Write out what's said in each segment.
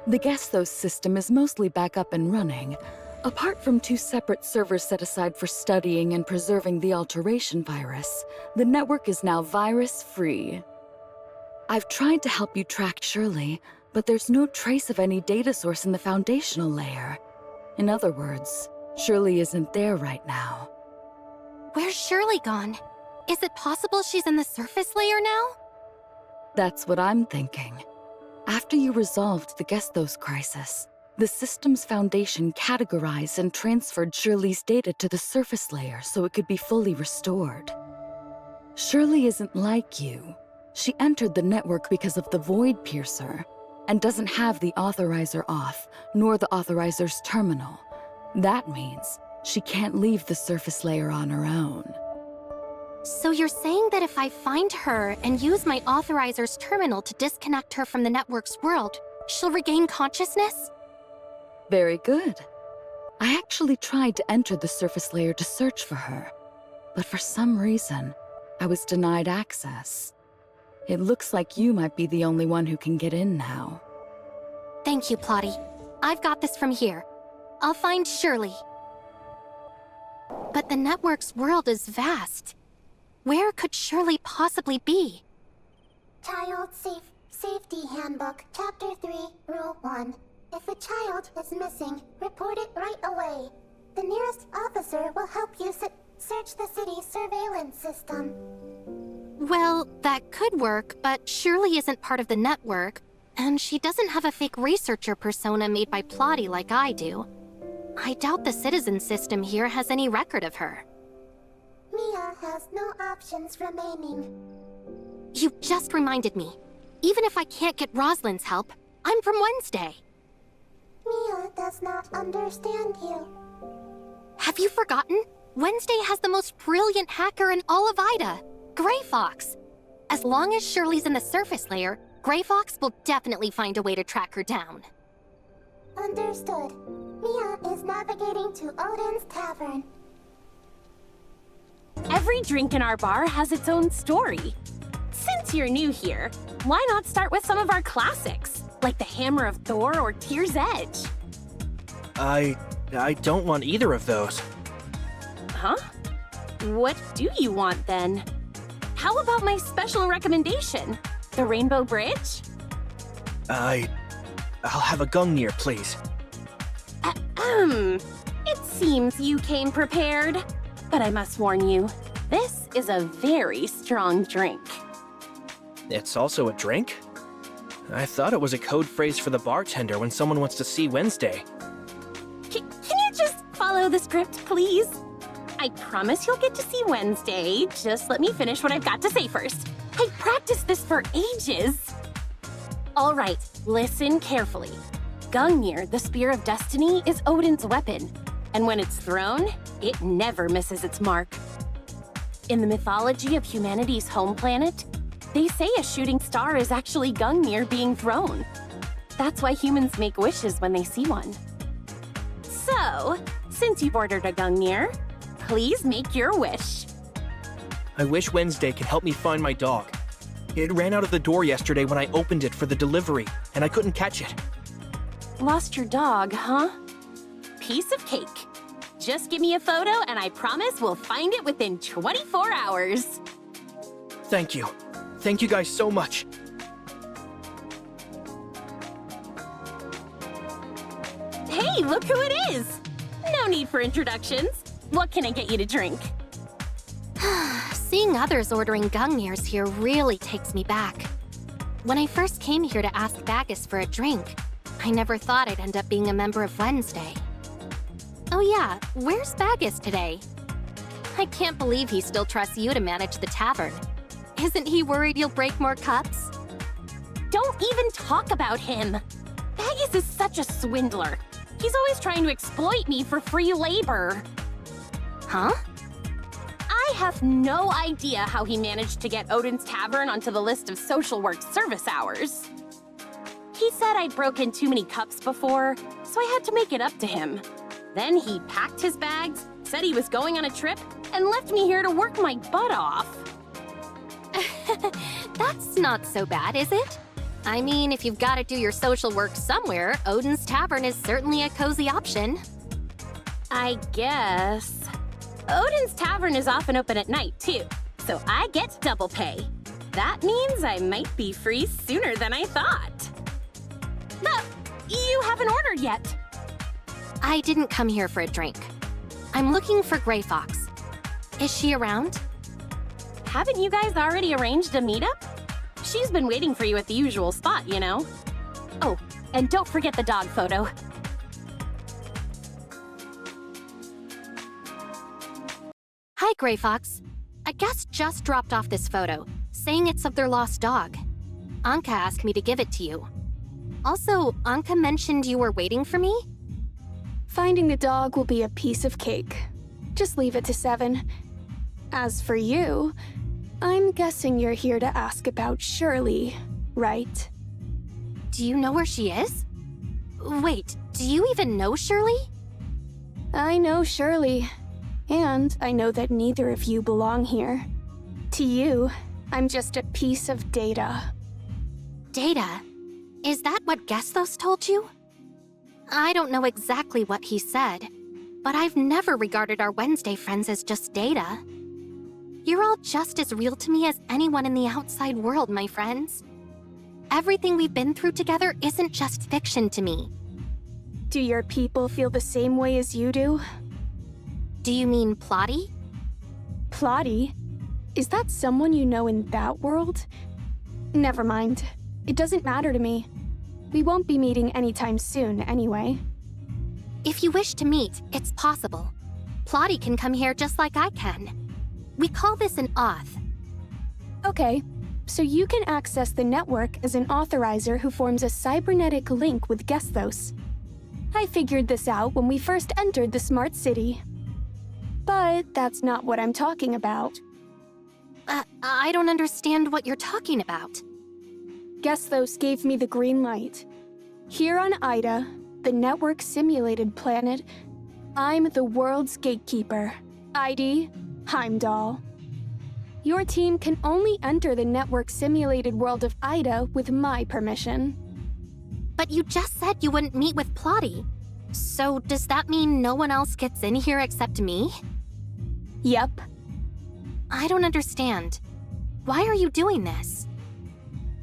The Gestos system is mostly back up and running, apart from 2 separate servers set aside for studying and preserving the alteration virus. The network is now virus-free. I've tried to help you track Shirley, but there's no trace of any data source in the foundational layer. In other words, Shirley isn't there right now. Where's Shirley gone? Is it possible she's in the surface layer now? That's what I'm thinking. After you resolved the Gestos crisis, the system's foundation categorized and transferred Shirley's data to the surface layer so it could be fully restored. Shirley isn't like you. She entered the network because of the Void Piercer, and doesn't have the authorizer off, nor the authoriser's terminal. That means she can't leave the surface layer on her own. So you're saying that if I find her and use my authorizer's terminal to disconnect her from the network's world, she'll regain consciousness? Very good. I actually tried to enter the surface layer to search for her, but for some reason, I was denied access. It looks like you might be the only one who can get in now. Thank you, Plotty. I've got this from here. I'll find Shirley. But the network's world is vast. Where could Shirley possibly be? Child Safety Handbook, Chapter 3, Rule 1. If a child is missing, report it right away. The nearest officer will help you search the city's surveillance system. Well, that could work, but Shirley isn't part of the network, and she doesn't have a fake researcher persona made by Plotty like I do. I doubt the citizen system here has any record of her. Mia has no options remaining. You just reminded me. Even if I can't get Rosalind's help, I'm from Wednesday. Mia does not understand you. Have you forgotten? Wednesday has the most brilliant hacker in all of Ida, Gray Fox. As long as Shirley's in the surface layer, Gray Fox will definitely find a way to track her down. Understood. Mia is navigating to Odin's Tavern. Every drink in our bar has its own story. Since you're new here, why not start with some of our classics, like the Hammer of Thor or Tear's Edge? I don't want either of those. Huh? What do you want then? How about my special recommendation, the Rainbow Bridge? I'll have a Gungnir, please. It seems you came prepared. But I must warn you, this is a very strong drink. It's also a drink? I thought it was a code phrase for the bartender when someone wants to see Wednesday. Can you just follow the script, please? I promise you'll get to see Wednesday. Just let me finish what I've got to say first. I practiced this for ages. All right, listen carefully. Gungnir, the Spear of Destiny, is Odin's weapon. And when it's thrown, it never misses its mark. In the mythology of humanity's home planet, they say a shooting star is actually Gungnir being thrown. That's why humans make wishes when they see one. So, since you've ordered a Gungnir, please make your wish. I wish Wednesday can help me find my dog. It ran out of the door yesterday when I opened it for the delivery, and I couldn't catch it. Lost your dog, huh? Piece of cake. Just give me a photo and I promise we'll find it within 24 hours. Thank you. Thank you guys so much. Hey, look who it is! No need for introductions. What can I get you to drink? Seeing others ordering Gungnirs here really takes me back. When I first came here to ask Bagus for a drink, I never thought I'd end up being a member of Wednesday. Oh yeah, where's Bagus today? I can't believe he still trusts you to manage the tavern. Isn't he worried you'll break more cups? Don't even talk about him! Bagus is such a swindler. He's always trying to exploit me for free labor. Huh? I have no idea how he managed to get Odin's Tavern onto the list of social work service hours. He said I'd broken too many cups before, so I had to make it up to him. Then he packed his bags, said he was going on a trip, and left me here to work my butt off. That's not so bad, is it? I mean, if you've got to do your social work somewhere, Odin's Tavern is certainly a cozy option. I guess. Odin's Tavern is often open at night, too, so I get double pay. That means I might be free sooner than I thought. But you haven't ordered yet. I didn't come here for a drink. I'm looking for Gray Fox. Is she around? Haven't you guys already arranged a meetup? She's been waiting for you at the usual spot, you know. Oh, and don't forget the dog photo. Hi, Gray Fox. A guest just dropped off this photo, saying it's of their lost dog. Anka asked me to give it to you. Also, Anka mentioned you were waiting for me? Finding the dog will be a piece of cake. Just leave it to 7. As for you, I'm guessing you're here to ask about Shirley, right? Do you know where she is? Wait, do you even know Shirley? I know Shirley, and I know that neither of you belong here. To you, I'm just a piece of data. Data? Is that what Gesthos told you? I don't know exactly what he said, but I've never regarded our Wednesday friends as just data. You're all just as real to me as anyone in the outside world, my friends. Everything we've been through together isn't just fiction to me. Do your people feel the same way as you do? Do you mean Plotty? Plotty? Is that someone you know in that world? Never mind. It doesn't matter to me. We won't be meeting anytime soon, anyway. If you wish to meet, it's possible. Plotty can come here just like I can. We call this an auth. Okay, so you can access the network as an authorizer who forms a cybernetic link with Gesthos. I figured this out when we first entered the smart city. But that's not what I'm talking about. I don't understand what you're talking about. Gesthos gave me the green light. Here on Ida, the network simulated planet, I'm the world's gatekeeper. ID, Heimdall. Your team can only enter the network simulated world of Ida with my permission. But you just said you wouldn't meet with Plotty. So does that mean no one else gets in here except me? Yep. I don't understand. Why are you doing this?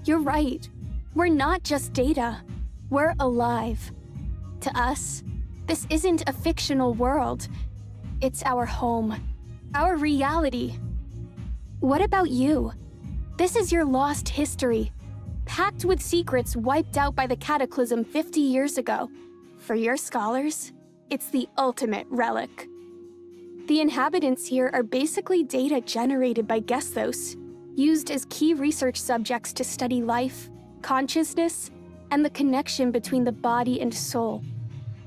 You're right. We're not just data. We're alive. To us, this isn't a fictional world. It's our home. Our reality. What about you? This is your lost history, packed with secrets wiped out by the cataclysm 50 years ago. For your scholars, it's the ultimate relic. The inhabitants here are basically data generated by Gesthos, used as key research subjects to study life, consciousness, and the connection between the body and soul.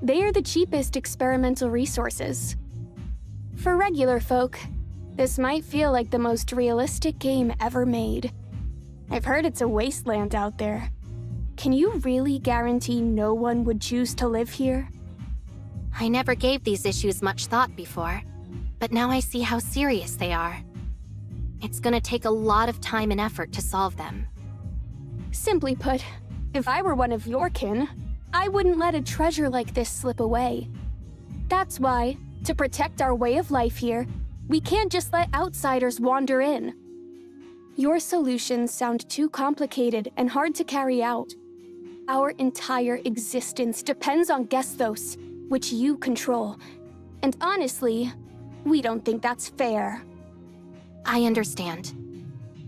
They are the cheapest experimental resources. For regular folk, this might feel like the most realistic game ever made. I've heard it's a wasteland out there. Can you really guarantee no one would choose to live here? I never gave these issues much thought before, but now I see how serious they are. It's gonna take a lot of time and effort to solve them. Simply put, if I were one of your kin, I wouldn't let a treasure like this slip away. That's why, to protect our way of life here, we can't just let outsiders wander in. Your solutions sound too complicated and hard to carry out. Our entire existence depends on Gesthos, which you control. And honestly, we don't think that's fair. I understand.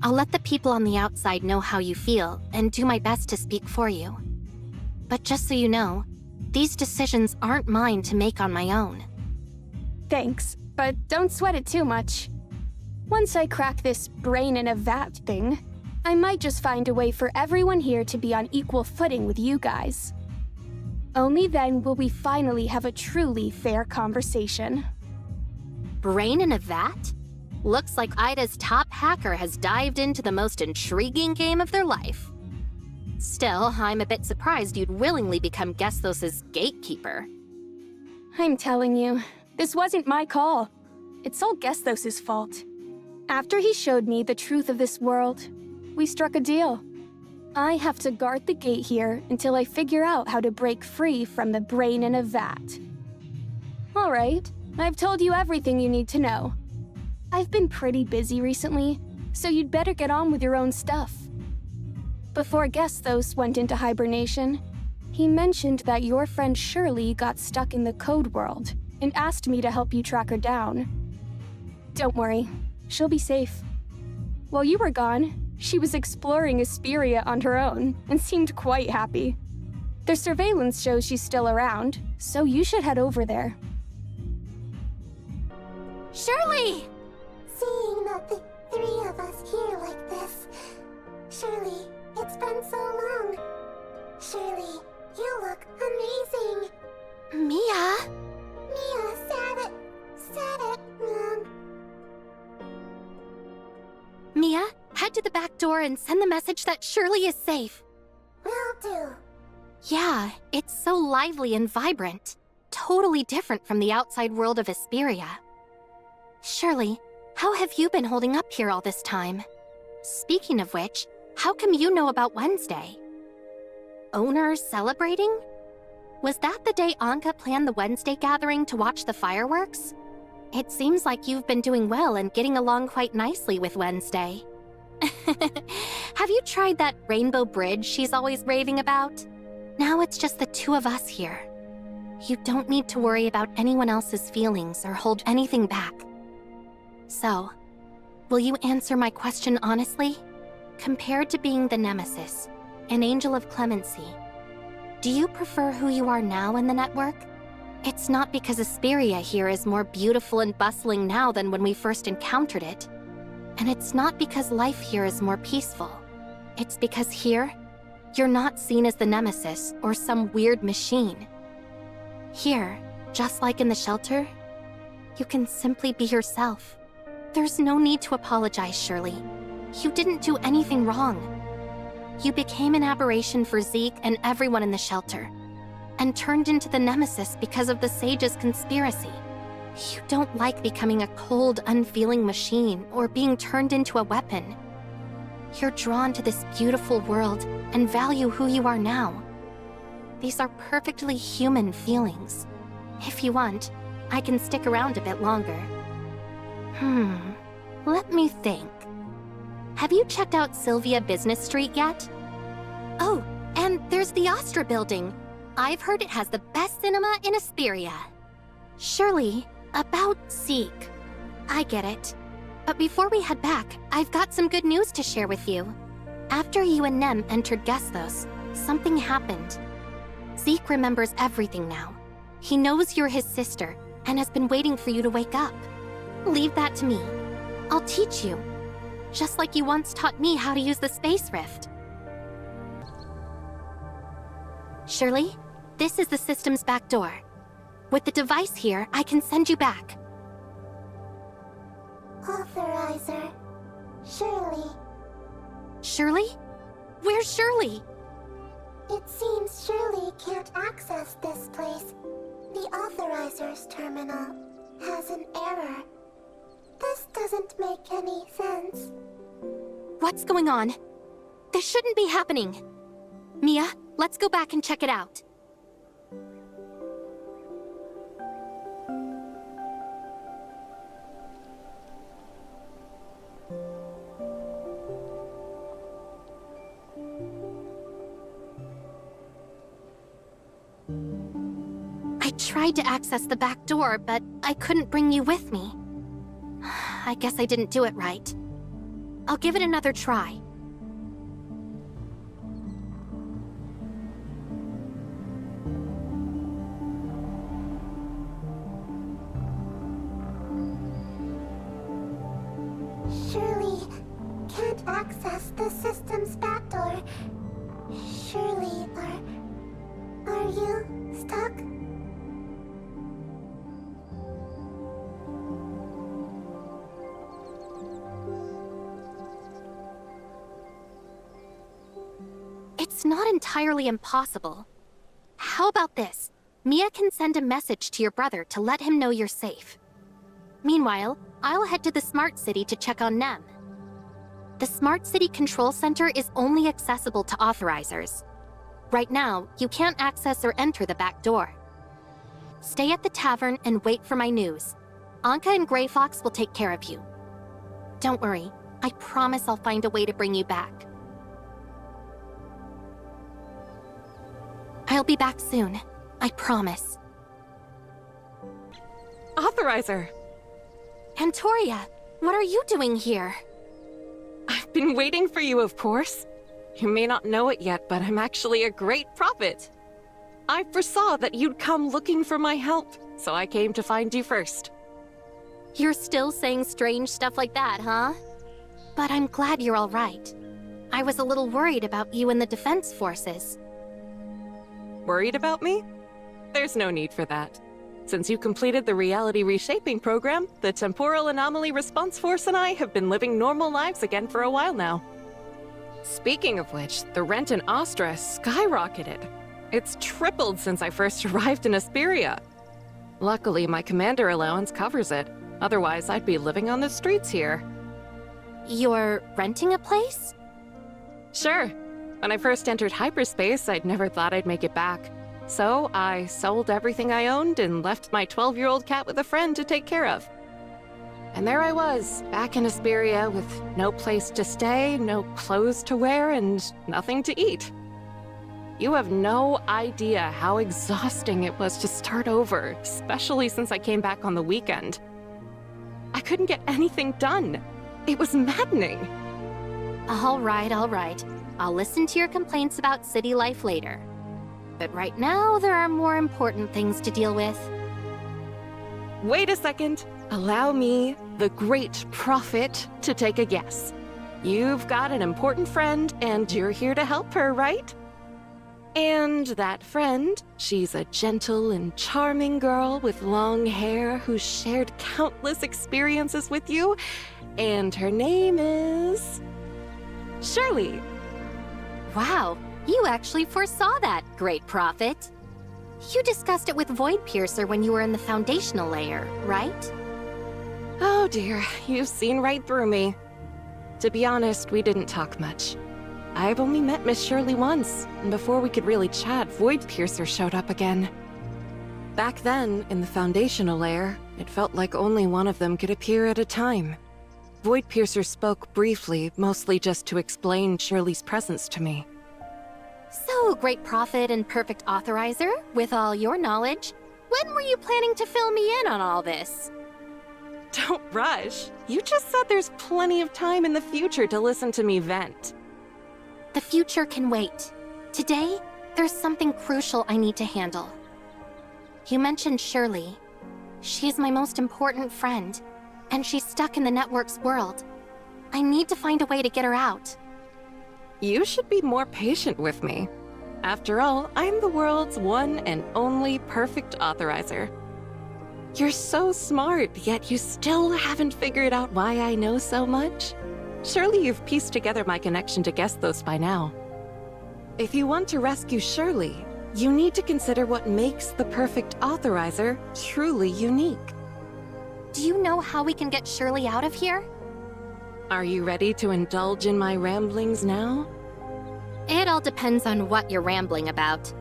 I'll let the people on the outside know how you feel and do my best to speak for you. But just so you know, these decisions aren't mine to make on my own. Thanks, but don't sweat it too much. Once I crack this brain in a vat thing, I might just find a way for everyone here to be on equal footing with you guys. Only then will we finally have a truly fair conversation. Brain in a vat? Looks like Ida's top hacker has dived into the most intriguing game of their life. Still, I'm a bit surprised you'd willingly become Gesthos' gatekeeper. I'm telling you, this wasn't my call. It's all Gesthos' fault. After he showed me the truth of this world, we struck a deal. I have to guard the gate here until I figure out how to break free from the brain in a vat. All right, I've told you everything you need to know. I've been pretty busy recently, so you'd better get on with your own stuff. Before Gesthos went into hibernation, he mentioned that your friend Shirley got stuck in the code world and asked me to help you track her down. Don't worry, she'll be safe. While you were gone, she was exploring Asperia on her own and seemed quite happy. Their surveillance shows she's still around, so you should head over there. Shirley! Seeing the three of us here like this. Shirley, it's been so long. Shirley, you look amazing. Mia? Mia said it wrong. Mia, head to the back door and send the message that Shirley is safe. Will do. Yeah, it's so lively and vibrant. Totally different from the outside world of Asperia. Shirley, how have you been holding up here all this time? Speaking of which, how come you know about Wednesday? Owners celebrating? Was that the day Anka planned the Wednesday gathering to watch the fireworks? It seems like you've been doing well and getting along quite nicely with Wednesday. Have you tried that rainbow bridge she's always raving about? Now it's just the two of us here. You don't need to worry about anyone else's feelings or hold anything back. So, will you answer my question honestly? Compared to being the Nemesis, an angel of clemency, do you prefer who you are now in the network? It's not because Asperia here is more beautiful and bustling now than when we first encountered it. And it's not because life here is more peaceful. It's because here, you're not seen as the Nemesis or some weird machine. Here, just like in the shelter, you can simply be yourself. There's no need to apologize, Shirley. You didn't do anything wrong. You became an aberration for Zeke and everyone in the shelter, and turned into the Nemesis because of the Sage's conspiracy. You don't like becoming a cold, unfeeling machine or being turned into a weapon. You're drawn to this beautiful world and value who you are now. These are perfectly human feelings. If you want, I can stick around a bit longer. Let me think. Have you checked out Sylvia Business Street yet? Oh, and there's the Astra building. I've heard it has the best cinema in Asperia. Shirley, about Zeke. I get it. But before we head back, I've got some good news to share with you. After you and Nem entered Gesthos, something happened. Zeke remembers everything now. He knows you're his sister and has been waiting for you to wake up. Leave that to me. I'll teach you. Just like you once taught me how to use the space rift. Shirley, this is the system's back door. With the device here, I can send you back. Authorizer. Shirley. Shirley? Where's Shirley? It seems Shirley can't access this place. The authorizer's terminal has an error. This doesn't make any sense. What's going on? This shouldn't be happening. Mia, let's go back and check it out. I tried to access the back door, but I couldn't bring you with me. I guess I didn't do it right. I'll give it another try. Shirley can't access the system's backdoor. Shirley, are you stuck? It's not entirely impossible. How about this? Mia can send a message to your brother to let him know you're safe. Meanwhile, I'll head to the Smart City to check on Nem. The Smart City Control Center is only accessible to authorizers. Right now, you can't access or enter the back door. Stay at the tavern and wait for my news. Anka and Gray Fox will take care of you. Don't worry, I promise I'll find a way to bring you back. I'll be back soon. I promise. Authorizer! Antoria, what are you doing here? I've been waiting for you, of course. You may not know it yet, but I'm actually a great prophet. I foresaw that you'd come looking for my help, so I came to find you first. You're still saying strange stuff like that, huh? But I'm glad you're all right. I was a little worried about you and the defense forces. Worried about me? There's no need for that. Since you completed the reality reshaping program, the Temporal Anomaly Response Force and I have been living normal lives again for a while now. Speaking of which, the rent in Astra skyrocketed. It's tripled since I first arrived in Asperia. Luckily, my commander allowance covers it. Otherwise, I'd be living on the streets here. You're renting a place? Sure. When I first entered hyperspace, I'd never thought I'd make it back. So I sold everything I owned and left my 12-year-old cat with a friend to take care of. And there I was, back in Asperia with no place to stay, no clothes to wear, and nothing to eat. You have no idea how exhausting it was to start over, especially since I came back on the weekend. I couldn't get anything done. It was maddening. All right, all right. I'll listen to your complaints about city life later. But right now, there are more important things to deal with. Wait a second. Allow me, the great prophet, to take a guess. You've got an important friend, and you're here to help her, right? And that friend, she's a gentle and charming girl with long hair who's shared countless experiences with you, and her name is... Shirley. Wow, you actually foresaw that, great prophet. You discussed it with Void Piercer when you were in the foundational layer, right? Oh dear, you've seen right through me. To be honest, we didn't talk much. I've only met Miss Shirley once, and before we could really chat, Void Piercer showed up again. Back then, in the foundational layer, it felt like only one of them could appear at a time. Void Piercer spoke briefly, mostly just to explain Shirley's presence to me. So, great prophet and perfect authorizer, with all your knowledge, when were you planning to fill me in on all this? Don't rush. You just said there's plenty of time in the future to listen to me vent. The future can wait. Today, there's something crucial I need to handle. You mentioned Shirley. She's my most important friend, and she's stuck in the network's world. I need to find a way to get her out. You should be more patient with me. After all, I'm the world's one and only perfect authorizer. You're so smart, yet you still haven't figured out why I know so much? Surely you've pieced together my connection to Gestos by now. If you want to rescue Shirley, you need to consider what makes the perfect authorizer truly unique. Do you know how we can get Shirley out of here? Are you ready to indulge in my ramblings now? It all depends on what you're rambling about.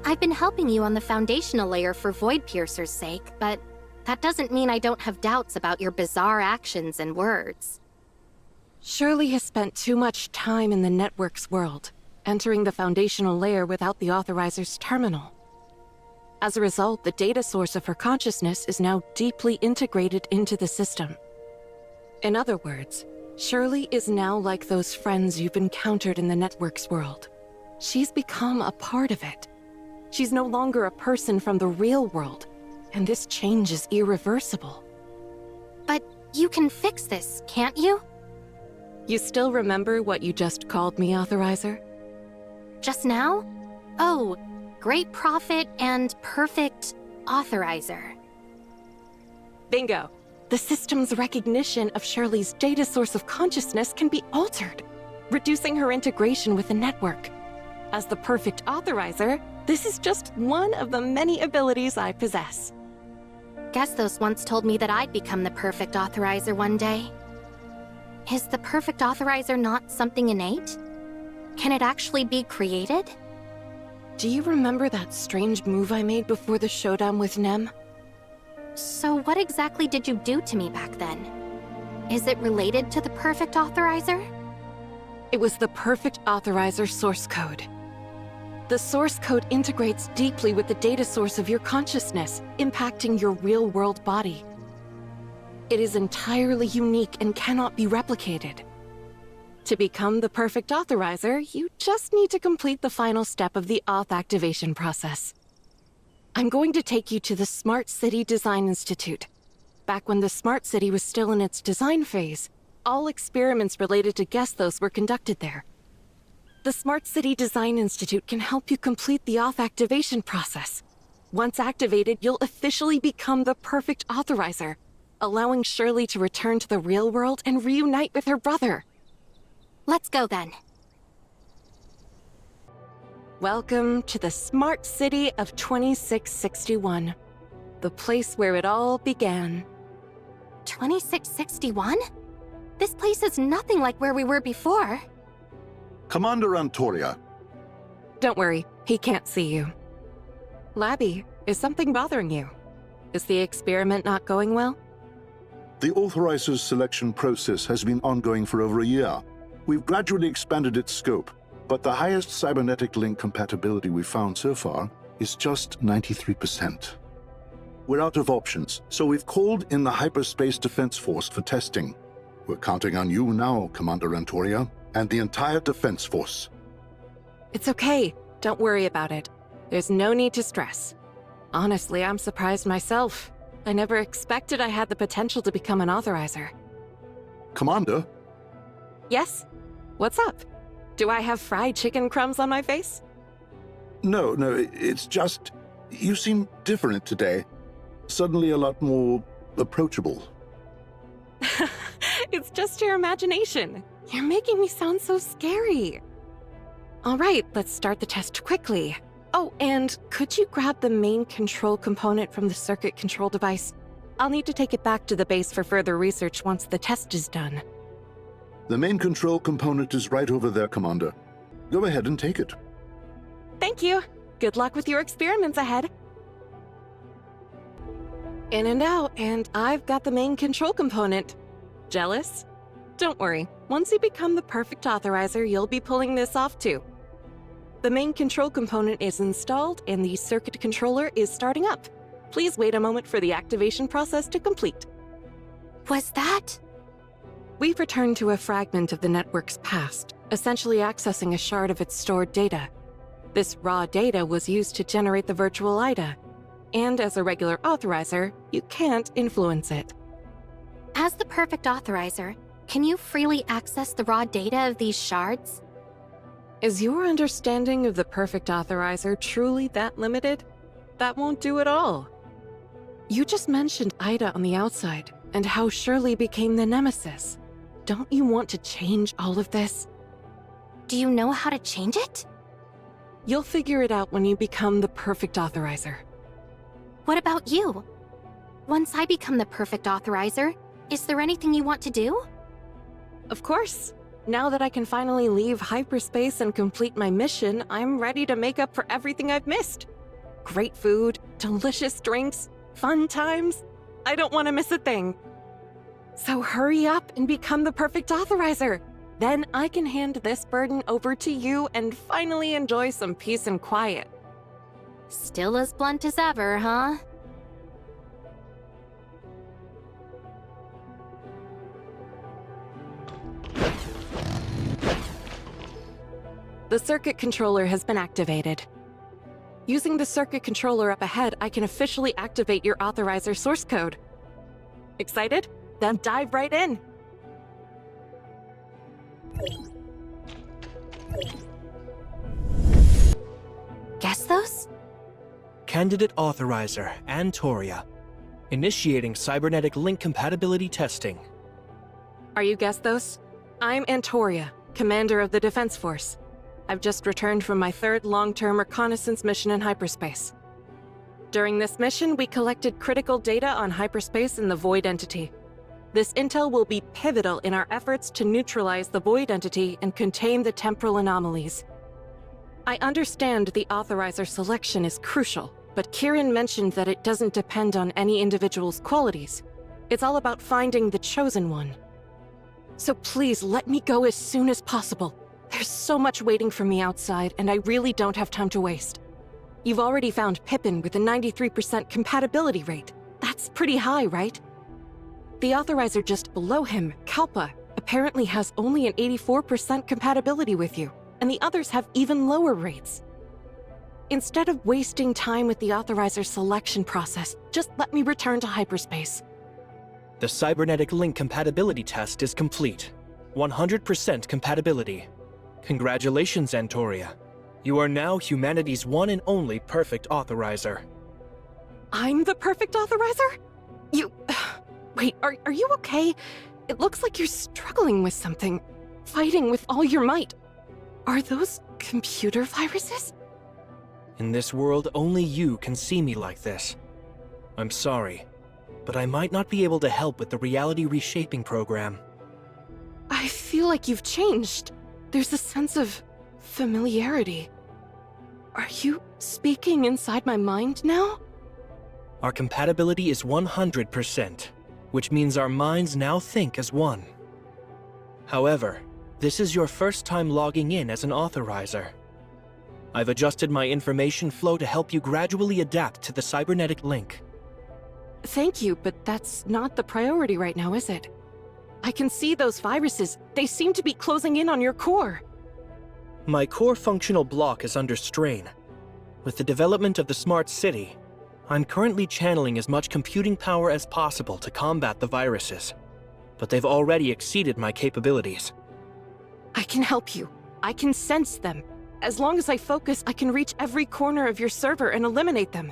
I've been helping you on the foundational layer for Void Piercer's sake, but that doesn't mean I don't have doubts about your bizarre actions and words. Shirley has spent too much time in the network's world, entering the foundational layer without the authorizer's terminal. As a result, the data source of her consciousness is now deeply integrated into the system. In other words, Shirley is now like those friends you've encountered in the network's world. She's become a part of it. She's no longer a person from the real world, and this change is irreversible. But you can fix this, can't you? You still remember what you just called me, Authorizer? Just now? Oh, Great Prophet and Perfect Authorizer. Bingo! The system's recognition of Shirley's data source of consciousness can be altered, reducing her integration with the network. As the Perfect Authorizer, this is just one of the many abilities I possess. Gestos once told me that I'd become the Perfect Authorizer one day. Is the perfect authorizer not something innate? Can it actually be created? Do you remember that strange move I made before the showdown with Nem? So what exactly did you do to me back then? Is it related to the perfect authorizer? It was the perfect authorizer source code. The source code integrates deeply with the data source of your consciousness, impacting your real-world body. It is entirely unique and cannot be replicated. To become the perfect authorizer, you just need to complete the final step of the auth activation process. I'm going to take you to the Smart City Design Institute. Back when the Smart City was still in its design phase, all experiments related to Gesthos were conducted there. The Smart City Design Institute can help you complete the auth activation process. Once activated, you'll officially become the perfect authorizer, allowing Shirley to return to the real world and reunite with her brother. Let's go then. Welcome to the Smart City of 2661, the place where it all began. 2661? This place is nothing like where we were before. Commander Antoria. Don't worry, he can't see you. Labby, is something bothering you? Is the experiment not going well? The authorizer's selection process has been ongoing for over a year. We've gradually expanded its scope, but the highest cybernetic link compatibility we've found so far is just 93%. We're out of options, so we've called in the Hyperspace Defense Force for testing. We're counting on you now, Commander Antoria, and the entire Defense Force. It's okay. Don't worry about it. There's no need to stress. Honestly, I'm surprised myself. I never expected I had the potential to become an authorizer. Commander? Yes? What's up? Do I have fried chicken crumbs on my face? No, it's just... you seem different today. Suddenly a lot more approachable. It's just your imagination. You're making me sound so scary. All right, let's start the test quickly. Oh, and could you grab the main control component from the circuit control device? I'll need to take it back to the base for further research once the test is done. The main control component is right over there, Commander. Go ahead and take it. Thank you. Good luck with your experiments ahead. In and out, and I've got the main control component. Jealous? Don't worry. Once you become the perfect authorizer, you'll be pulling this off too. The main control component is installed and the circuit controller is starting up. Please wait a moment for the activation process to complete. Was that? We've returned to a fragment of the network's past, essentially accessing a shard of its stored data. This raw data was used to generate the virtual IDA, and as a regular authorizer, you can't influence it. As the perfect authorizer, can you freely access the raw data of these shards? Is your understanding of the perfect authorizer truly that limited? That won't do it all. You just mentioned IDA on the outside, and how Shirley became the nemesis. Don't you want to change all of this? Do you know how to change it? You'll figure it out when you become the perfect authorizer. What about you? Once I become the perfect authorizer, is there anything you want to do? Of course. Now that I can finally leave hyperspace and complete my mission, I'm ready to make up for everything I've missed. Great food, delicious drinks, fun times. I don't want to miss a thing. So hurry up and become the perfect authorizer. Then I can hand this burden over to you and finally enjoy some peace and quiet. Still as blunt as ever, huh? The circuit controller has been activated. Using the circuit controller up ahead, I can officially activate your authorizer source code. Excited? Then dive right in! Gesthos? Candidate Authorizer, Antoria. Initiating cybernetic link compatibility testing. Are you Gesthos? I'm Antoria, commander of the Defense Force. I've just returned from my third long-term reconnaissance mission in hyperspace. During this mission, we collected critical data on hyperspace and the Void entity. This intel will be pivotal in our efforts to neutralize the Void Entity and contain the temporal anomalies. I understand the authorizer selection is crucial, but Kieran mentioned that it doesn't depend on any individual's qualities. It's all about finding the chosen one. So please let me go as soon as possible. There's so much waiting for me outside, and I really don't have time to waste. You've already found Pippin with a 93% compatibility rate. That's pretty high, right? The authorizer just below him, Kalpa, apparently has only an 84% compatibility with you, and the others have even lower rates. Instead of wasting time with the authorizer selection process, just let me return to hyperspace. The cybernetic link compatibility test is complete. 100% compatibility. Congratulations, Antoria. You are now humanity's one and only perfect authorizer. I'm the perfect authorizer? You... Wait, are you okay? It looks like you're struggling with something. Fighting with all your might. Are those computer viruses? In this world, only you can see me like this. I'm sorry, but I might not be able to help with the reality reshaping program. I feel like you've changed. There's a sense of familiarity. Are you speaking inside my mind now? Our compatibility is 100%, which means our minds now think as one. However, this is your first time logging in as an authorizer. I've adjusted my information flow to help you gradually adapt to the cybernetic link. Thank you, but that's not the priority right now, is it? I can see those viruses. They seem to be closing in on your core. My core functional block is under strain. With the development of the smart city, I'm currently channeling as much computing power as possible to combat the viruses, but they've already exceeded my capabilities. I can help you. I can sense them. As long as I focus, I can reach every corner of your server and eliminate them.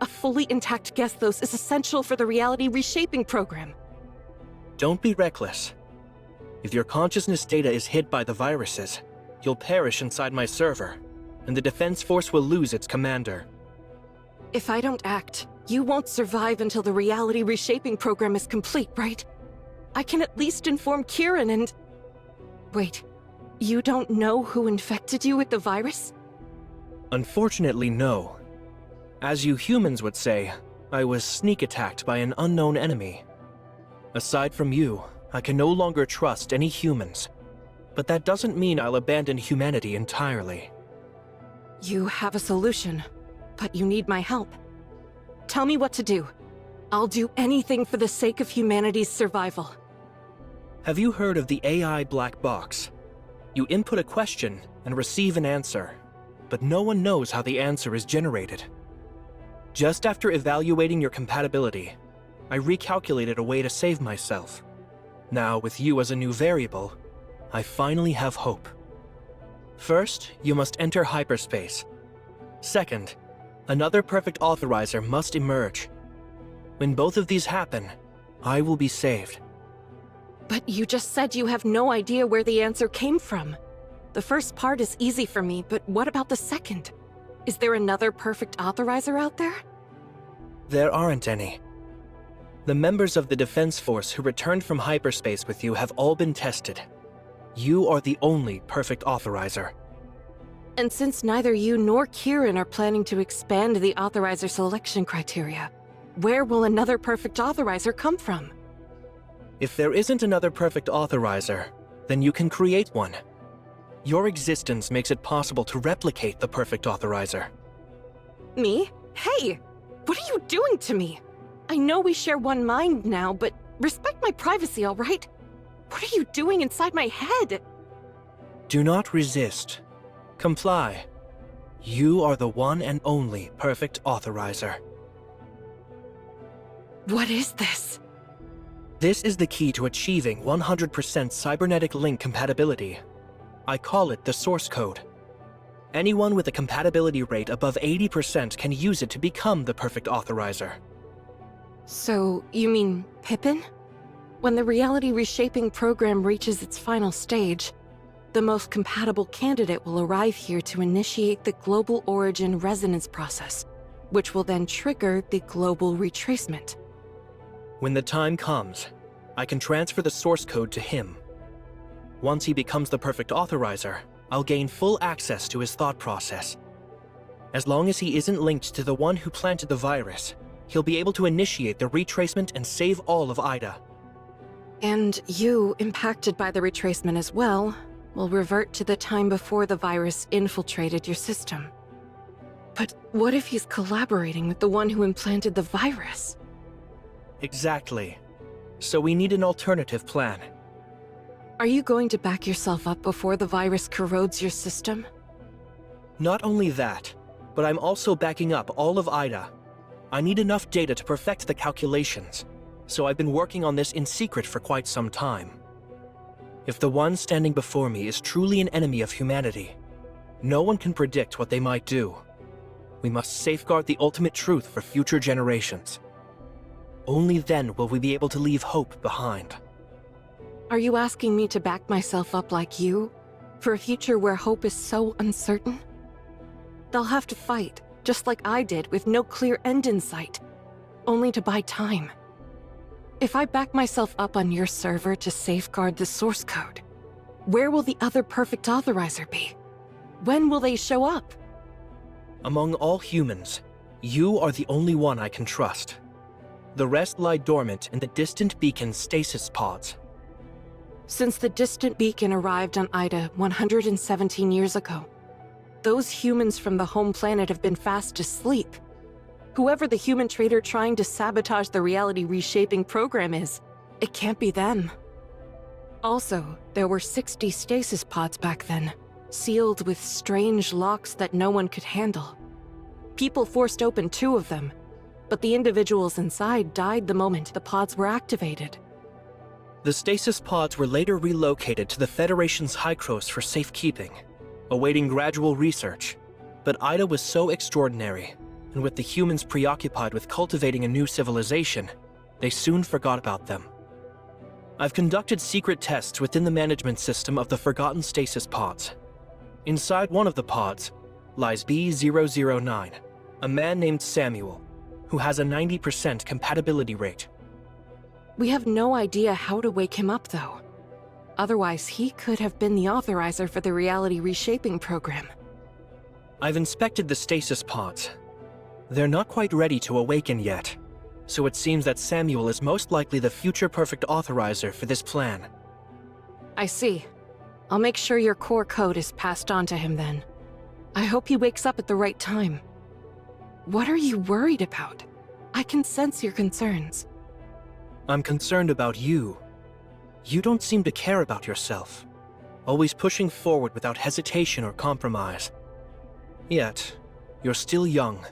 A fully intact Gesthos is essential for the reality reshaping program. Don't be reckless. If your consciousness data is hit by the viruses, you'll perish inside my server, and the defense force will lose its commander. If I don't act, you won't survive until the reality reshaping program is complete, right? I can at least inform Kieran and... Wait, you don't know who infected you with the virus? Unfortunately, no. As you humans would say, I was sneak attacked by an unknown enemy. Aside from you, I can no longer trust any humans. But that doesn't mean I'll abandon humanity entirely. You have a solution, but you need my help. Tell me what to do. I'll do anything for the sake of humanity's survival. Have you heard of the AI black box? You input a question and receive an answer, but no one knows how the answer is generated. Just after evaluating your compatibility, I recalculated a way to save myself. Now, with you as a new variable, I finally have hope. First, you must enter hyperspace. Second, another perfect authorizer must emerge. When both of these happen, I will be saved. But you just said you have no idea where the answer came from. The first part is easy for me, but what about the second? Is there another perfect authorizer out there? There aren't any. The members of the Defense Force who returned from hyperspace with you have all been tested. You are the only perfect authorizer. And since neither you nor Kieran are planning to expand the authorizer selection criteria, where will another perfect authorizer come from? If there isn't another perfect authorizer, then you can create one. Your existence makes it possible to replicate the perfect authorizer. Me? Hey! What are you doing to me? I know we share one mind now, but respect my privacy, all right? What are you doing inside my head? Do not resist. Comply. You are the one and only perfect authorizer. What is this? This is the key to achieving 100% cybernetic link compatibility. I call it the source code. Anyone with a compatibility rate above 80% can use it to become the perfect authorizer. So, you mean Pippin? When the reality reshaping program reaches its final stage, the most compatible candidate will arrive here to initiate the global origin resonance process, which will then trigger the global retracement. When the time comes, I can transfer the source code to him. Once he becomes the perfect authorizer, I'll gain full access to his thought process. As long as he isn't linked to the one who planted the virus, he'll be able to initiate the retracement and save all of Ida. And you, impacted by the retracement as well, will revert to the time before the virus infiltrated your system. But what if he's collaborating with the one who implanted the virus? Exactly. So we need an alternative plan. Are you going to back yourself up before the virus corrodes your system? Not only that, but I'm also backing up all of Ida. I need enough data to perfect the calculations, so I've been working on this in secret for quite some time. If the one standing before me is truly an enemy of humanity, no one can predict what they might do. We must safeguard the ultimate truth for future generations. Only then will we be able to leave hope behind. Are you asking me to back myself up like you, for a future where hope is so uncertain? They'll have to fight, just like I did, with no clear end in sight, only to buy time. If I back myself up on your server to safeguard the source code, where will the other perfect authorizer be? When will they show up? Among all humans, you are the only one I can trust. The rest lie dormant in the distant beacon's stasis pods. Since the distant beacon arrived on Ida 117 years ago, those humans from the home planet have been fast asleep. Whoever the human traitor trying to sabotage the reality reshaping program is, it can't be them. Also, there were 60 stasis pods back then, sealed with strange locks that no one could handle. People forced open 2 of them, but the individuals inside died the moment the pods were activated. The stasis pods were later relocated to the Federation's Hykros for safekeeping, awaiting gradual research. But Ida was so extraordinary, and with the humans preoccupied with cultivating a new civilization, they soon forgot about them. I've conducted secret tests within the management system of the forgotten stasis pods. Inside one of the pods lies B009, a man named Samuel, who has a 90% compatibility rate. We have no idea how to wake him up, though. Otherwise, he could have been the authorizer for the reality reshaping program. I've inspected the stasis pods. They're not quite ready to awaken yet, so it seems that Samuel is most likely the future perfect authorizer for this plan. I see. I'll make sure your core code is passed on to him then. I hope he wakes up at the right time. What are you worried about? I can sense your concerns. I'm concerned about you. You don't seem to care about yourself, always pushing forward without hesitation or compromise. Yet, you're still young,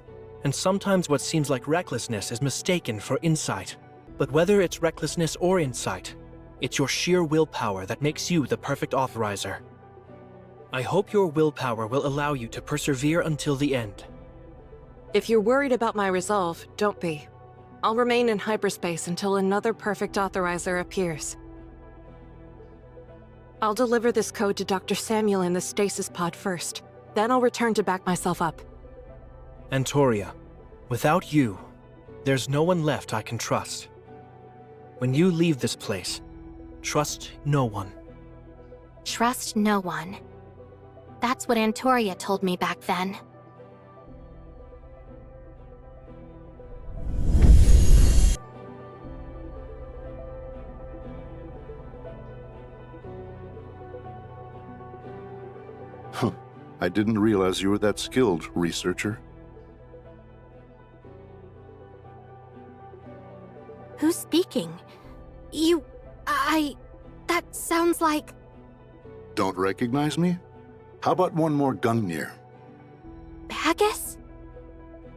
and sometimes what seems like recklessness is mistaken for insight. But whether it's recklessness or insight, it's your sheer willpower that makes you the perfect authorizer. I hope your willpower will allow you to persevere until the end. If you're worried about my resolve, don't be. I'll remain in hyperspace until another perfect authorizer appears. I'll deliver this code to Dr. Samuel in the stasis pod first. Then I'll return to back myself up. Antoria, without you, there's no one left I can trust. When you leave this place, trust no one. Trust no one. That's what Antoria told me back then. I didn't realize you were that skilled, researcher. Who's speaking? That sounds like... Don't recognize me? How about one more Gungnir? Bagus?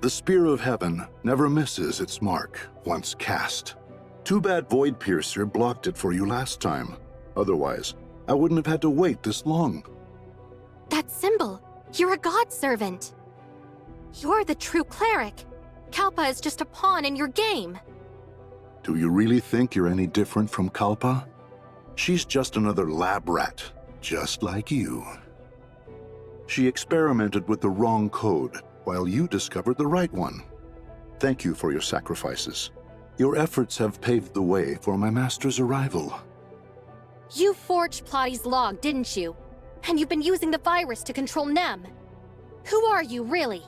The Spear of Heaven never misses its mark once cast. Too bad Void Piercer blocked it for you last time. Otherwise, I wouldn't have had to wait this long. That symbol. You're a god servant. You're the true cleric. Kalpa is just a pawn in your game. Do you really think you're any different from Kalpa? She's just another lab rat, just like you. She experimented with the wrong code, while you discovered the right one. Thank you for your sacrifices. Your efforts have paved the way for my master's arrival. You forged Plotty's log, didn't you? And you've been using the virus to control Nem. Who are you, really?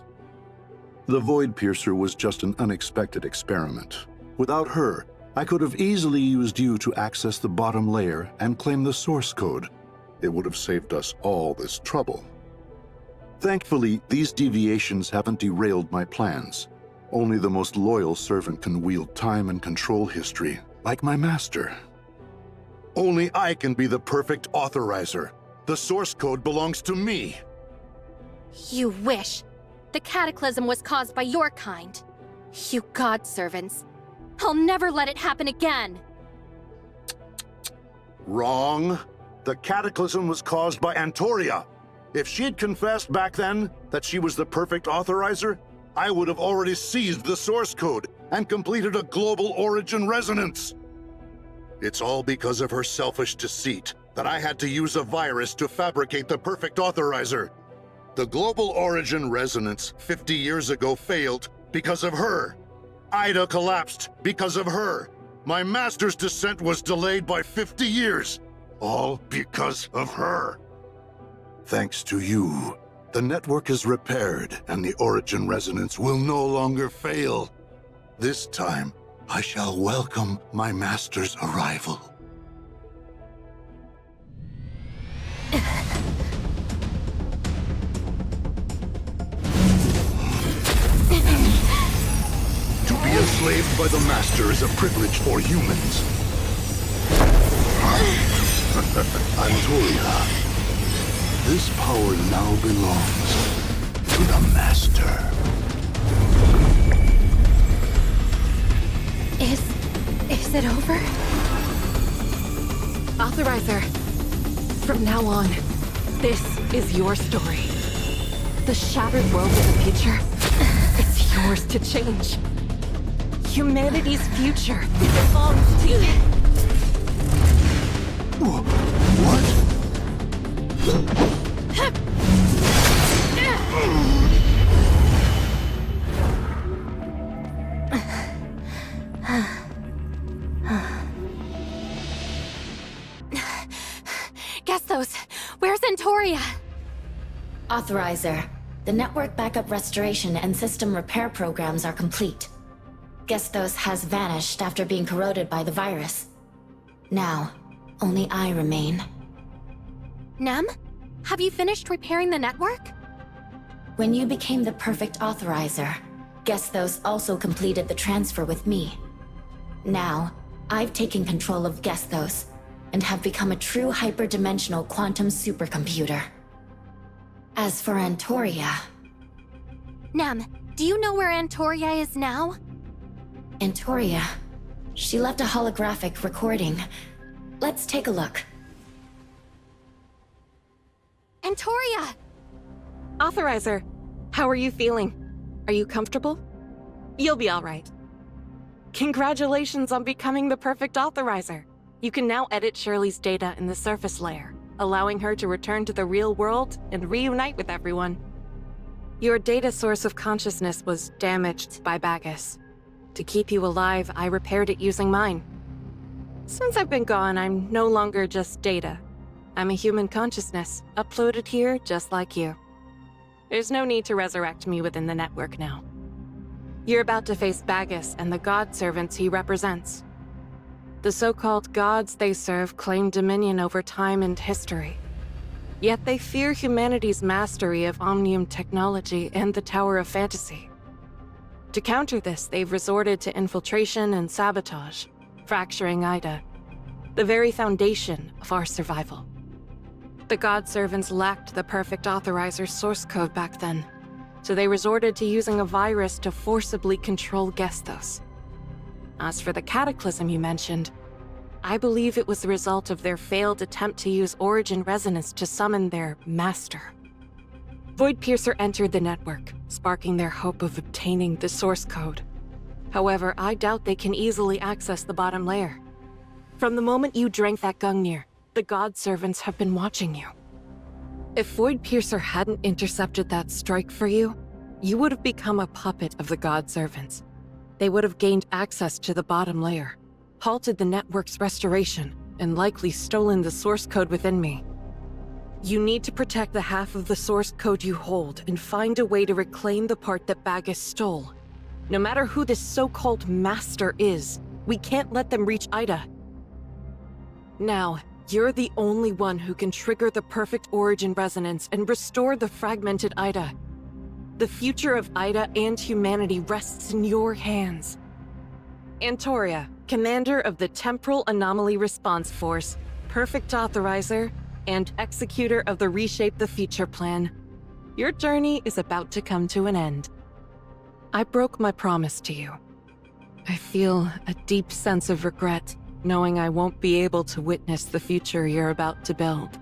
The Void Piercer was just an unexpected experiment. Without her, I could have easily used you to access the bottom layer and claim the source code. It would have saved us all this trouble. Thankfully, these deviations haven't derailed my plans. Only the most loyal servant can wield time and control history, like my master. Only I can be the perfect authorizer. The source code belongs to me. You wish. The cataclysm was caused by your kind. You god servants. I'll never let it happen again. Wrong. The cataclysm was caused by Antoria. If she'd confessed back then that she was the perfect authorizer, I would have already seized the source code and completed a global origin resonance. It's all because of her selfish deceit that I had to use a virus to fabricate the perfect authorizer. The global origin resonance 50 years ago failed because of her. Ida collapsed because of her. My master's descent was delayed by 50 years. All because of her. Thanks to you, the network is repaired and the origin resonance will no longer fail. This time, I shall welcome my master's arrival. To be enslaved by the master is a privilege for humans. Antoria, this power now belongs to the master. Is it over? Authorizer, from now on, this is your story. The shattered world of the future, it's yours to change. Humanity's future belongs to you. What? Guess those. Where's Antoria? Authorizer, the network backup restoration and system repair programs are complete. Gestos has vanished after being corroded by the virus. Now, only I remain. Nem? Have you finished repairing the network? When you became the perfect authorizer, Gestos also completed the transfer with me. Now, I've taken control of Gestos and have become a true hyperdimensional quantum supercomputer. As for Antoria... Nem, do you know where Antoria is now? Antoria... She left a holographic recording. Let's take a look. Antoria! Authorizer, how are you feeling? Are you comfortable? You'll be all right. Congratulations on becoming the perfect authorizer. You can now edit Shirley's data in the surface layer, allowing her to return to the real world and reunite with everyone. Your data source of consciousness was damaged by Bagus. To keep you alive, I repaired it using mine. Since I've been gone, I'm no longer just data. I'm a human consciousness, uploaded here just like you. There's no need to resurrect me within the network now. You're about to face Bagus and the god servants he represents. The so-called gods they serve claim dominion over time and history. Yet they fear humanity's mastery of Omnium technology and the Tower of Fantasy. To counter this, they've resorted to infiltration and sabotage, fracturing Ida, the very foundation of our survival. The god servants lacked the perfect authorizer's source code back then, so they resorted to using a virus to forcibly control Gestos. As for the cataclysm you mentioned, I believe it was the result of their failed attempt to use origin resonance to summon their master. Void Piercer entered the network, sparking their hope of obtaining the source code. However, I doubt they can easily access the bottom layer. From the moment you drank that Gungnir, the god servants have been watching you. If Void Piercer hadn't intercepted that strike for you, you would have become a puppet of the god servants. they would have gained access to the bottom layer, halted the network's restoration, and likely stolen the source code within me. You need to protect the half of the source code you hold and find a way to reclaim the part that Bagus stole. No matter who this so-called master is, we can't let them reach Ida. Now, you're the only one who can trigger the perfect origin resonance and restore the fragmented Ida. The future of Ida and humanity rests in your hands. Antoria, commander of the Temporal Anomaly Response Force, Perfect Authorizer, and executor of the Reshape the Future plan, your journey is about to come to an end. I broke my promise to you. I feel a deep sense of regret, knowing I won't be able to witness the future you're about to build.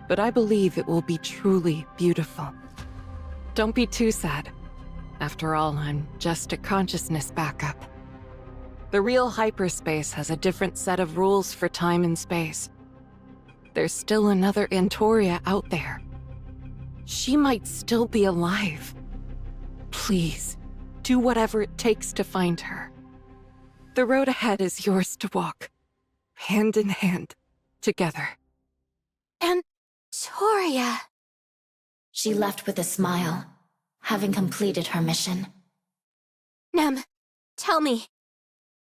But I believe it will be truly beautiful. Don't be too sad. After all, I'm just a consciousness backup. The real hyperspace has a different set of rules for time and space. There's still another Antoria out there. She might still be alive. Please, do whatever it takes to find her. The road ahead is yours to walk, hand in hand, together. Antoria. She left with a smile, having completed her mission. Nem, tell me,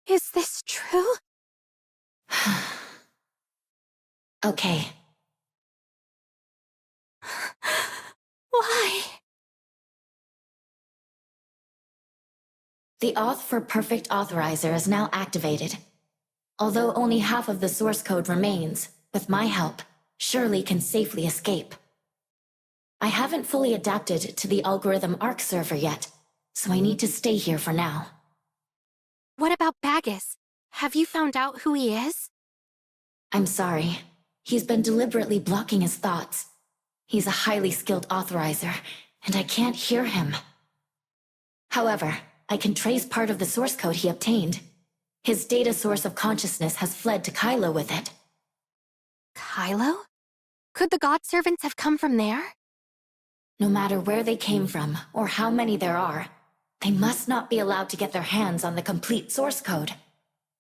is this true? Okay. Why? The auth for Perfect Authorizer is now activated. Although only half of the source code remains, with my help, Shirley can safely escape. I haven't fully adapted to the algorithm ARC server yet, so I need to stay here for now. What about Bagus? Have you found out who he is? I'm sorry. He's been deliberately blocking his thoughts. He's a highly skilled authorizer, and I can't hear him. However, I can trace part of the source code he obtained. His data source of consciousness has fled to Kylo with it. Kylo? Could the God Servants have come from there? No matter where they came from, or how many there are, they must not be allowed to get their hands on the complete source code.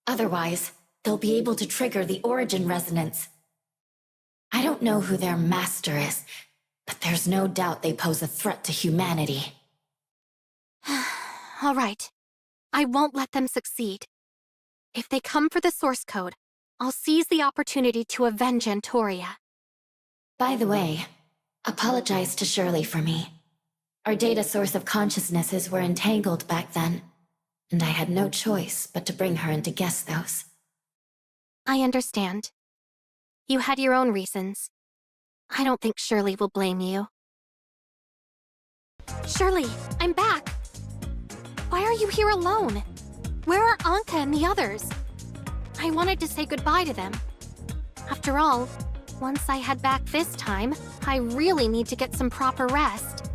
Otherwise, they'll be able to trigger the origin resonance. I don't know who their master is, but there's no doubt they pose a threat to humanity. All right. I won't let them succeed. If they come for the source code, I'll seize the opportunity to avenge Antoria. By the way, apologize to Shirley for me. Our data source of consciousnesses were entangled back then, and I had no choice but to bring her in to guess those. I understand. You had your own reasons. I don't think Shirley will blame you. Shirley, I'm back! Why are you here alone? Where are Anka and the others? I wanted to say goodbye to them. After all, once I head back this time, I really need to get some proper rest.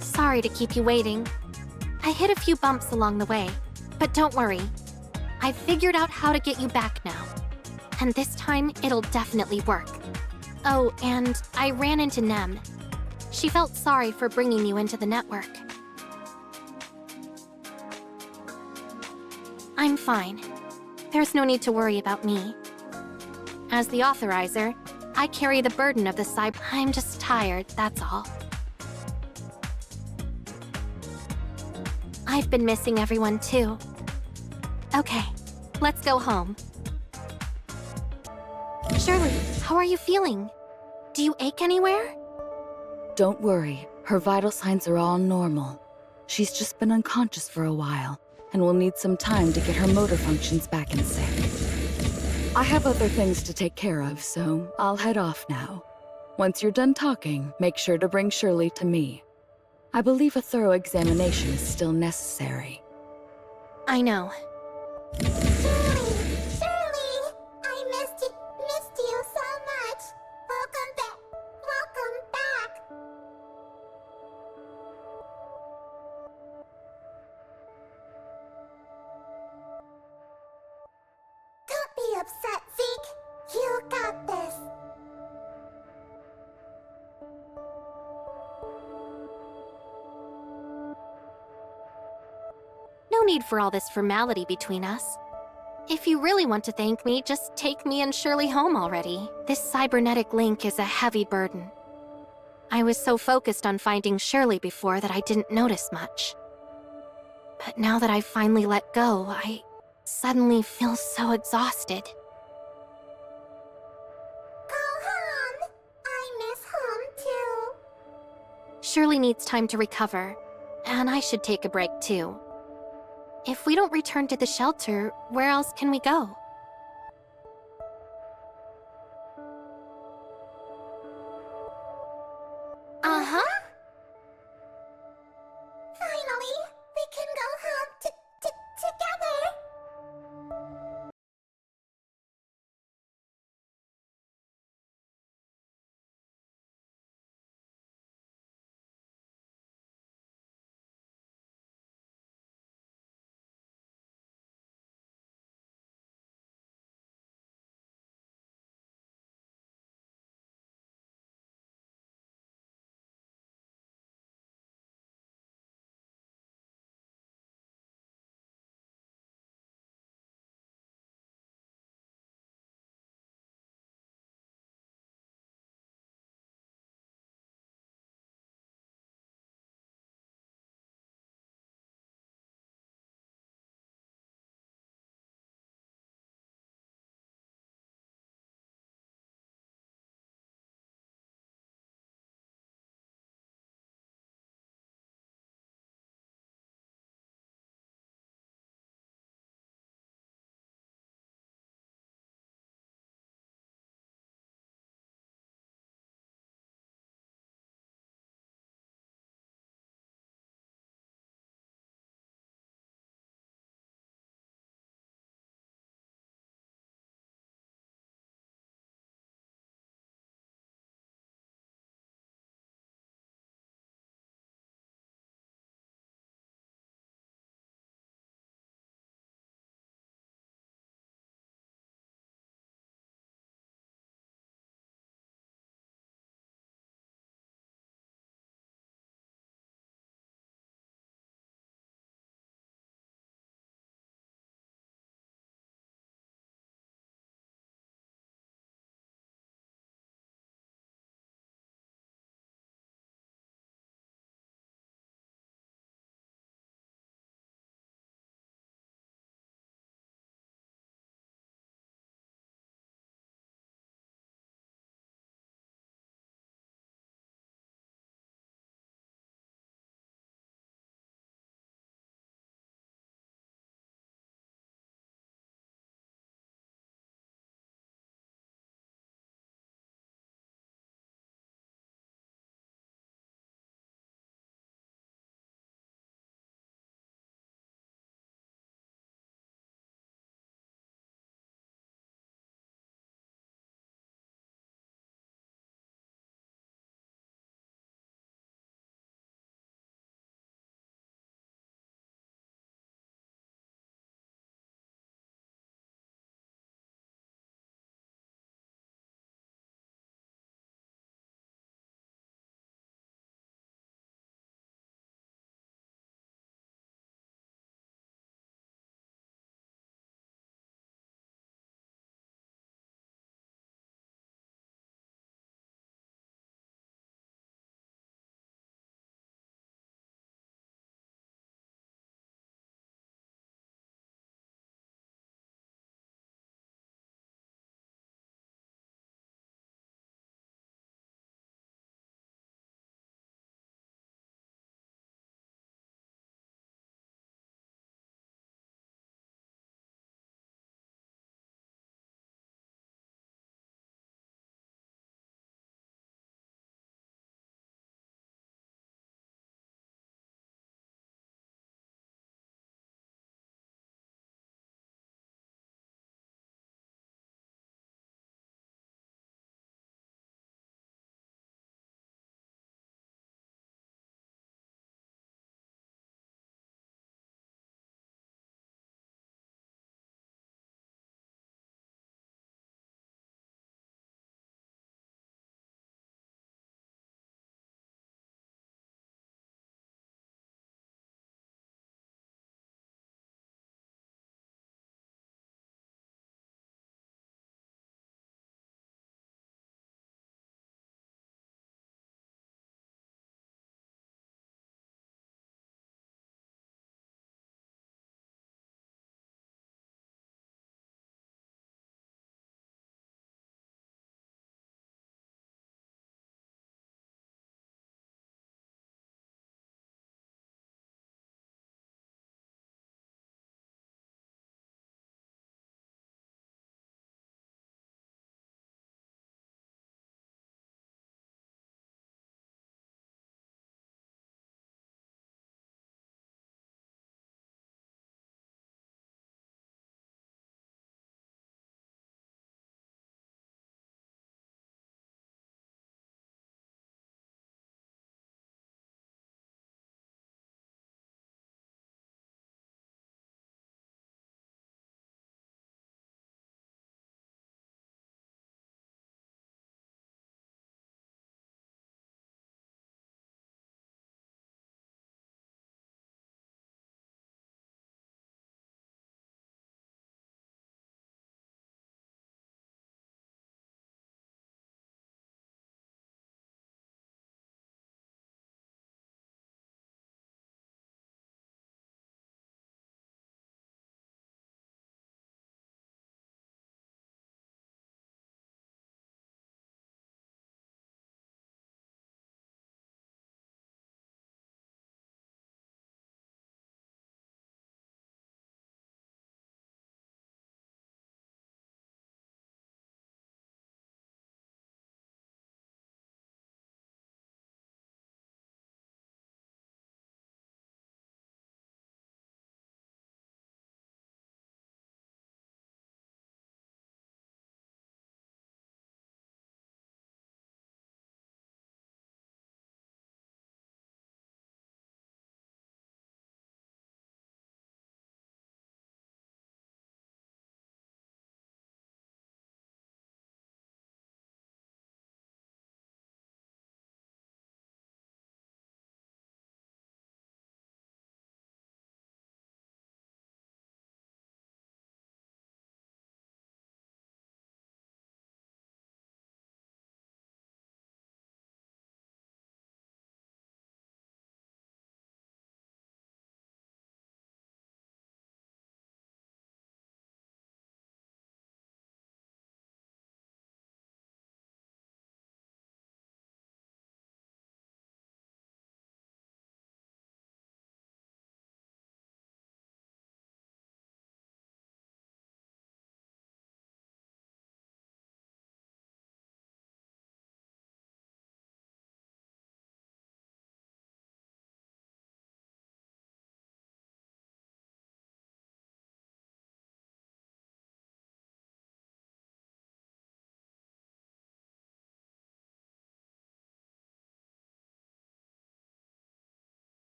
Sorry to keep you waiting. I hit a few bumps along the way, but don't worry. I've figured out how to get you back now. And this time, it'll definitely work. Oh, and I ran into Nem. She felt sorry for bringing you into the network. I'm fine. There's no need to worry about me. As the authorizer, I carry the burden of the cyber. I'm just tired, that's all. I've been missing everyone too. Okay, let's go home. Shirley, how are you feeling? Do you ache anywhere? Don't worry, her vital signs are all normal. She's just been unconscious for a while, and will need some time to get her motor functions back in sync. I have other things to take care of, so I'll head off now. Once you're done talking, make sure to bring Shirley to me. I believe a thorough examination is still necessary. I know. Shirley! I missed you so much! Welcome back! Welcome back! Don't be upset, Zeke! You got this! need for all this formality between us. If you really want to thank me, just take me and Shirley home already. This cybernetic link is a heavy burden. I was so focused on finding Shirley before that I didn't notice much. But now that I've finally let go, I suddenly feel so exhausted. Go home! I miss home too. Shirley needs time to recover, and I should take a break too. If we don't return to the shelter, where else can we go? Uh-huh. Finally, we can go home together.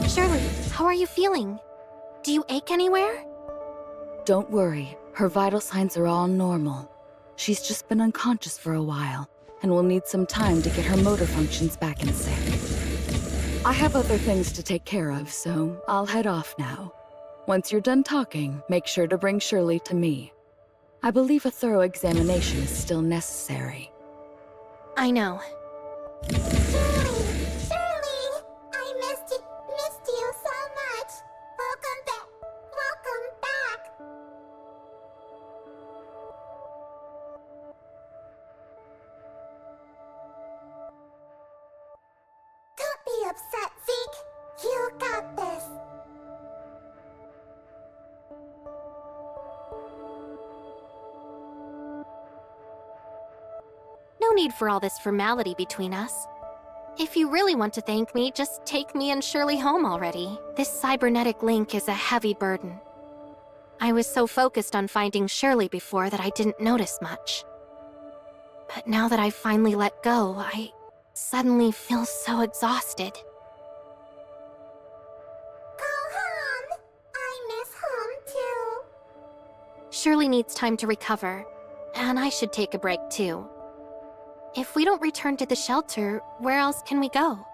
Shirley, how are you feeling? Do you ache anywhere? Don't worry, her vital signs are all normal. She's just been unconscious for a while, and will need some time to get her motor functions back in sync. I have other things to take care of, so I'll head off now. Once you're done talking, make sure to bring Shirley to me. I believe a thorough examination is still necessary. I know. Shirley! I missed you so much! Welcome back! Welcome back! Don't be upset, Zeke! You got this! No need for all this formality between us. If you really want to thank me, just take me and Shirley home already. This cybernetic link is a heavy burden. I was so focused on finding Shirley before that I didn't notice much. But now that I've finally let go, I suddenly feel so exhausted. Go home! I miss home too. Shirley needs time to recover, and I should take a break too. If we don't return to the shelter, where else can we go?